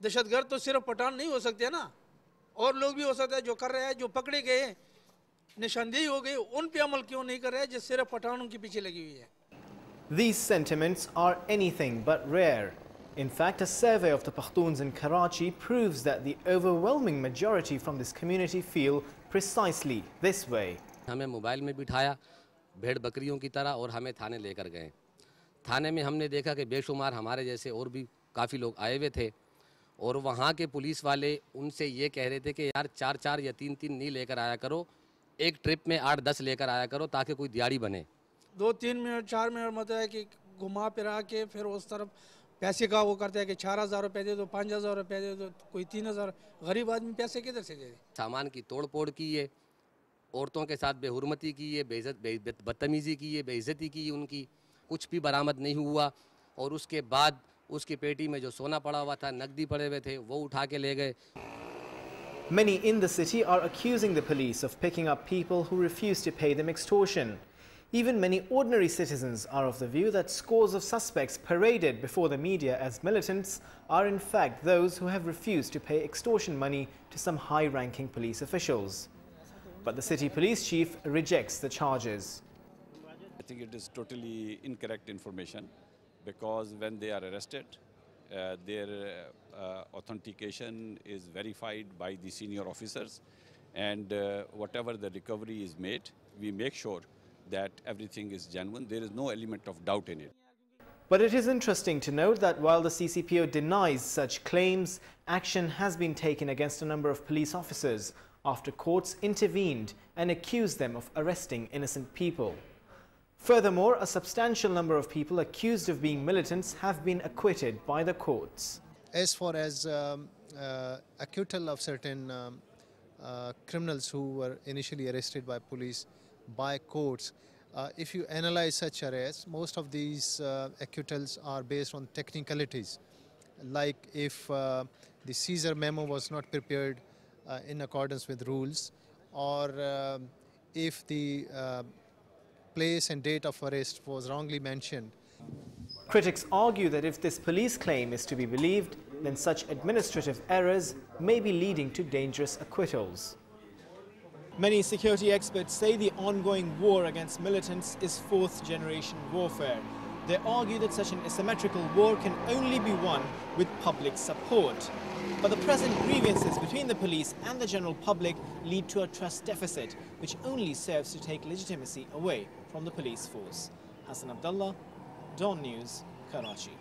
दहशतगर्द तो सिर्फ पठान नहीं हो सकते ना, और लोग भी हो सकते हैं जो कर रहे हैं, जो पकड़े गए निशानदेही हो गई, उन पे अमल क्यों नहीं कर रहे हैं जो सिर्फ पठानों के पीछे लगी हुई है। These sentiments are anything but rare. In fact, a survey of the Pukhtoons in Karachi proves that the overwhelming majority from this community feel precisely this way. हमें मोबाइल में बिठाया भेड़ बकरियों की तरह और हमें थाने लेकर गए। थाने में हमने देखा कि बेशुमार हमारे जैसे और भी काफ़ी लोग आए हुए थे और वहाँ के पुलिस वाले उनसे ये कह रहे थे कि यार 4-4 या 3-3 नहीं लेकर आया करो, एक ट्रिप में 8-10 लेकर आया करो ताकि कोई दिहाड़ी बने। 2-3 मिनट 4 मिनट मतलब है कि घुमा फिरा के फिर उस तरफ पैसे का वो करते हैं कि 4,000 रुपये दे दो, 5,000 रुपये दे दो, कोई 3,000। गरीब आदमी पैसे किधर से दे? सामान की तोड़ फोड़ की है, औरतों के साथ बेहुरमती की है, बदतमीज़ी की है, बेइज्जती की है, उनकी कुछ भी बरामद नहीं हुआ। और उसके बाद उसकी पेटी में जो सोना पड़ा हुआ था, नकदी पड़े हुए थे, वो उठा के ले गए। Many in the city are accusing the police of picking up people who refuse to pay them extortion. Even many ordinary citizens are of the view that scores of suspects paraded before the media as militants are in fact those who have refused to pay extortion money to some high-ranking police officials. But the city police chief rejects the charges. I think it is totally incorrect information, because when they are arrested, their authentication is verified by the senior officers, and whatever the recovery is made, we make sure that everything is genuine. There is no element of doubt in it. But it is interesting to note that while the CCPO denies such claims, action has been taken against a number of police officers after courts intervened and accused them of arresting innocent people. Furthermore, a substantial number of people accused of being militants have been acquitted by the courts. As far as acquittal of certain criminals who were initially arrested by police by courts, if you analyze such arrests, most of these acquittals are based on technicalities, like if the seizure memo was not prepared in accordance with rules, or if the place and date of arrest was wrongly mentioned. Critics argue that if this police claim is to be believed, then such administrative errors may be leading to dangerous acquittals. Many security experts say the ongoing war against militants is fourth-generation warfare. They argue that such an asymmetrical war can only be won with public support. But the present grievances between the police and the general public lead to a trust deficit, which only serves to take legitimacy away from the police force. Hasan Abdullah, DawnNews, Karachi.